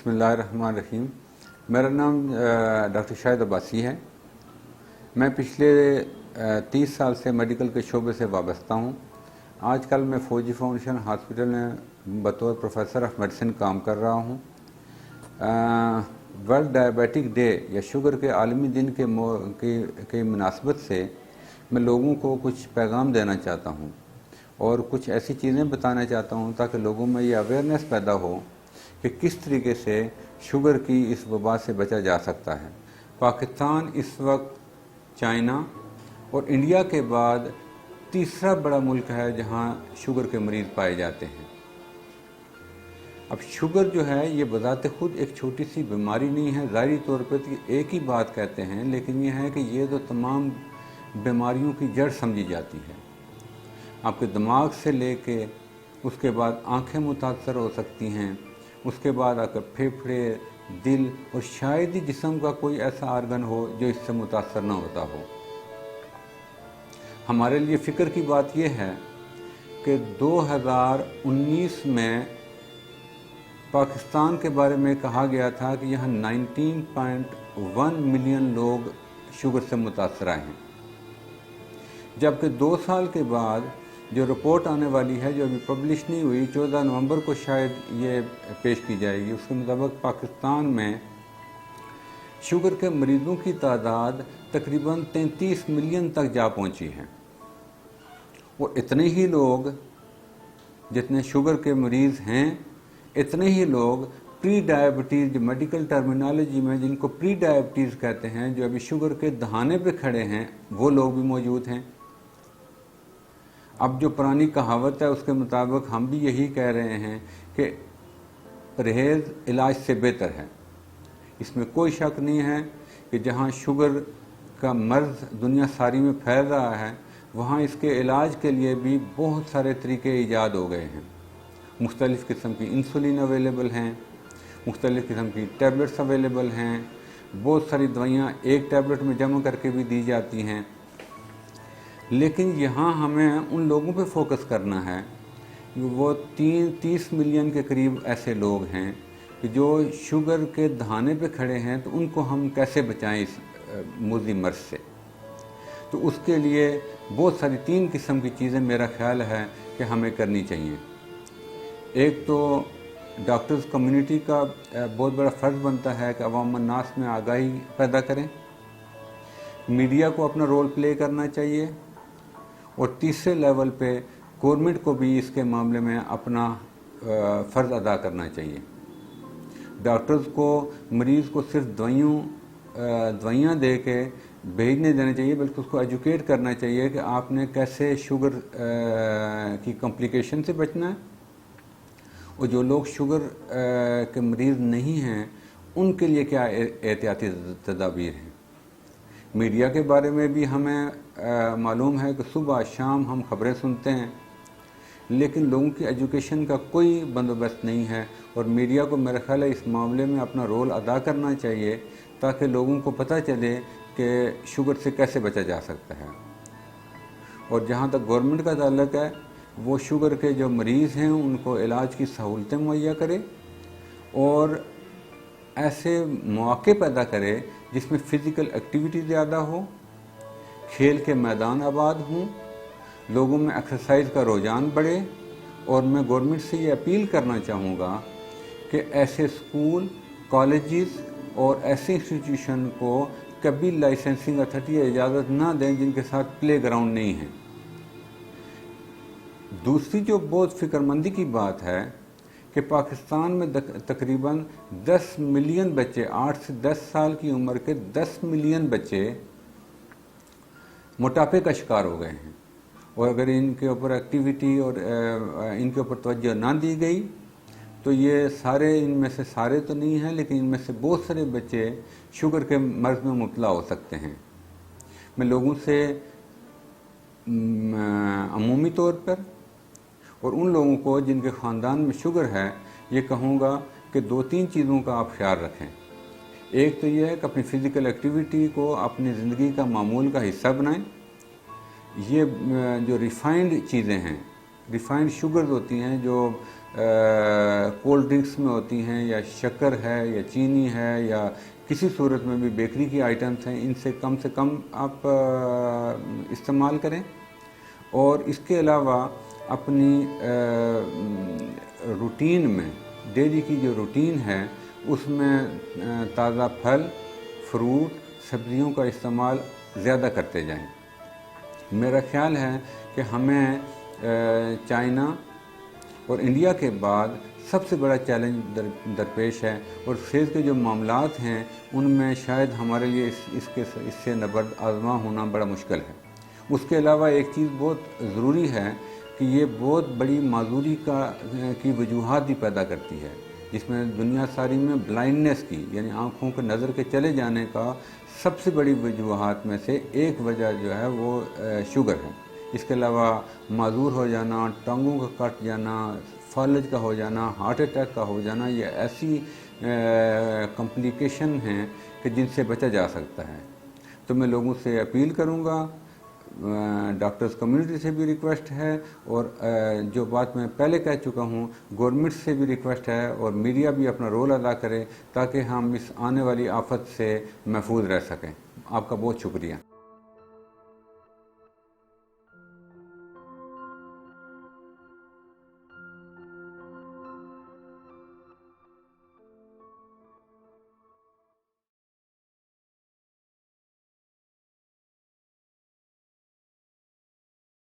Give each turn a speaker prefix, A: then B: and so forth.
A: بسم اللہ الرحمن الرحیم۔ میرا نام ڈاکٹر شاہد عباسی ہے۔ میں پچھلے 30 سال سے میڈیکل کے شعبے سے وابستہ ہوں۔ آج کل میں فوجی فاؤنڈیشن ہاسپٹل میں بطور پروفیسر آف میڈیسن کام کر رہا ہوں۔ ورلڈ ڈائبیٹک ڈے یا شوگر کے عالمی دن کی مناسبت سے میں لوگوں کو کچھ پیغام دینا چاہتا ہوں اور کچھ ایسی چیزیں بتانا چاہتا ہوں تاکہ لوگوں میں یہ اویئرنیس پیدا ہو کہ کس طریقے سے شوگر کی اس وبا سے بچا جا سکتا ہے۔ پاکستان اس وقت چائنا اور انڈیا کے بعد تیسرا بڑا ملک ہے جہاں شوگر کے مریض پائے جاتے ہیں۔ اب شوگر جو ہے یہ بذات خود ایک چھوٹی سی بیماری نہیں ہے، ظاہری طور پہ ایک ہی بات کہتے ہیں، لیکن یہ ہے کہ یہ تو تمام بیماریوں کی جڑ سمجھی جاتی ہے۔ آپ کے دماغ سے لے کے اس کے بعد آنکھیں متاثر ہو سکتی ہیں، اس کے بعد آپ کے پھیپھڑے، دل اور شاید ہی جسم کا کوئی ایسا آرگن ہو جو اس سے متاثر نہ ہوتا ہو۔ ہمارے لیے فکر کی بات یہ ہے کہ 2019 میں پاکستان کے بارے میں کہا گیا تھا کہ یہاں 19.1 ملین لوگ شوگر سے متاثر ہیں، جبکہ 2 سال کے بعد جو رپورٹ آنے والی ہے جو ابھی پبلش نہیں ہوئی، 14 نومبر کو شاید یہ پیش کی جائے گی، اس کے مطابق پاکستان میں شوگر کے مریضوں کی تعداد تقریباً 33 ملین تک جا پہنچی ہے، اور اتنے ہی لوگ جتنے شوگر کے مریض ہیں اتنے ہی لوگ پری ڈائبٹیز، جو میڈیکل ٹرمینالوجی میں جن کو پری ڈائبٹیز کہتے ہیں، جو ابھی شوگر کے دہانے پہ کھڑے ہیں، وہ لوگ بھی موجود ہیں۔ اب جو پرانی کہاوت ہے اس کے مطابق ہم بھی یہی کہہ رہے ہیں کہ پرہیز علاج سے بہتر ہے۔ اس میں کوئی شک نہیں ہے کہ جہاں شوگر کا مرض دنیا ساری میں پھیل رہا ہے، وہاں اس کے علاج کے لیے بھی بہت سارے طریقے ایجاد ہو گئے ہیں۔ مختلف قسم کی انسولین اویلیبل ہیں، مختلف قسم کی ٹیبلٹس اویلیبل ہیں، بہت ساری دوائیاں ایک ٹیبلٹ میں جمع کر کے بھی دی جاتی ہیں، لیکن یہاں ہمیں ان لوگوں پہ فوکس کرنا ہے وہ 30 ملین کے قریب ایسے لوگ ہیں کہ جو شوگر کے دہانے پہ کھڑے ہیں، تو ان کو ہم کیسے بچائیں اس مضر مرض سے۔ تو اس کے لیے بہت ساری 3 قسم کی چیزیں میرا خیال ہے کہ ہمیں کرنی چاہیے۔ ایک تو ڈاکٹرز کمیونٹی کا بہت بڑا فرض بنتا ہے کہ عوام الناس میں آگاہی پیدا کریں، میڈیا کو اپنا رول پلے کرنا چاہیے، اور تیسرے لیول پہ گورنمنٹ کو بھی اس کے معاملے میں اپنا فرض ادا کرنا چاہیے۔ ڈاکٹرز کو مریض کو صرف دوائیاں دے کے بھیجنے دینا چاہیے، بلکہ اس کو ایجوکیٹ کرنا چاہیے کہ آپ نے کیسے شوگر کی کمپلیکیشن سے بچنا ہے، اور جو لوگ شوگر کے مریض نہیں ہیں ان کے لیے کیا احتیاطی تدابیر ہیں۔ میڈیا کے بارے میں بھی ہمیں معلوم ہے کہ صبح شام ہم خبریں سنتے ہیں، لیکن لوگوں کی ایجوکیشن کا کوئی بندوبست نہیں ہے، اور میڈیا کو میرا خیال ہے اس معاملے میں اپنا رول ادا کرنا چاہیے تاکہ لوگوں کو پتہ چلے کہ شوگر سے کیسے بچا جا سکتا ہے۔ اور جہاں تک گورنمنٹ کا تعلق ہے، وہ شوگر کے جو مریض ہیں ان کو علاج کی سہولتیں مہیا کرے اور ایسے مواقع پیدا کرے جس میں فزیکل ایکٹیویٹی زیادہ ہو، کھیل کے میدان آباد ہوں، لوگوں میں ایکسرسائز کا رجحان بڑھے۔ اور میں گورنمنٹ سے یہ اپیل کرنا چاہوں گا کہ ایسے اسکول، کالجز اور ایسے انسٹیٹیوشن کو کبھی لائسنسنگ اتھارٹی اجازت نہ دیں جن کے ساتھ پلے گراؤنڈ نہیں ہے۔ دوسری جو بہت فکر مندی کی بات ہے کہ پاکستان میں تقریباً 10 ملین بچے، 8 سے 10 سال کی عمر کے 10 ملین بچے موٹاپے کا شکار ہو گئے ہیں، اور اگر ان کے اوپر ایکٹیویٹی اور ان کے اوپر توجہ نہ دی گئی تو یہ سارے، ان میں سے سارے تو نہیں ہیں لیکن ان میں سے بہت سارے بچے شوگر کے مرض میں مبتلا ہو سکتے ہیں۔ میں لوگوں سے عمومی طور پر اور ان لوگوں کو جن کے خاندان میں شوگر ہے یہ کہوں گا کہ 2-3 چیزوں کا آپ خیال رکھیں۔ ایک تو یہ ہے کہ اپنی فزیکل ایکٹیویٹی کو اپنی زندگی کا معمول کا حصہ بنائیں۔ یہ جو ریفائنڈ چیزیں ہیں، ریفائنڈ شوگرز ہوتی ہیں جو کولڈ ڈرنکس میں ہوتی ہیں، یا شکر ہے یا چینی ہے یا کسی صورت میں بھی بیکری کی آئٹمس ہیں، ان سے کم آپ استعمال کریں. اور اس کے علاوہ اپنی روٹین میں، ڈیلی کی جو روٹین ہے اس میں تازہ پھل، فروٹ، سبزیوں کا استعمال زیادہ کرتے جائیں. میرا خیال ہے کہ ہمیں چائنا اور انڈیا کے بعد سب سے بڑا چیلنج درپیش ہے، اور صحت کے جو معاملات ہیں ان میں شاید ہمارے لیے اس سے نبرد آزما ہونا بڑا مشکل ہے. اس کے علاوہ ایک چیز بہت ضروری ہے کہ یہ بہت بڑی معذوری کی وجوہات بھی پیدا کرتی ہے، جس میں دنیا ساری میں بلائنڈنس کی، یعنی آنکھوں کے نظر کے چلے جانے کا سب سے بڑی وجوہات میں سے ایک وجہ جو ہے وہ شوگر ہے. اس کے علاوہ معذور ہو جانا، ٹانگوں کا کٹ جانا، فالج کا ہو جانا، ہارٹ اٹیک کا ہو جانا، یہ ایسی کمپلیکیشن ہیں کہ جن سے بچا جا سکتا ہے. تو میں لوگوں سے اپیل کروں گا، ڈاکٹرز کمیونٹی سے بھی ریکویسٹ ہے، اور جو بات میں پہلے کہہ چکا ہوں، گورنمنٹ سے بھی ریکویسٹ ہے، اور میڈیا بھی اپنا رول ادا کرے تاکہ ہم اس آنے والی آفت سے محفوظ رہ سکیں. آپ کا بہت شکریہ.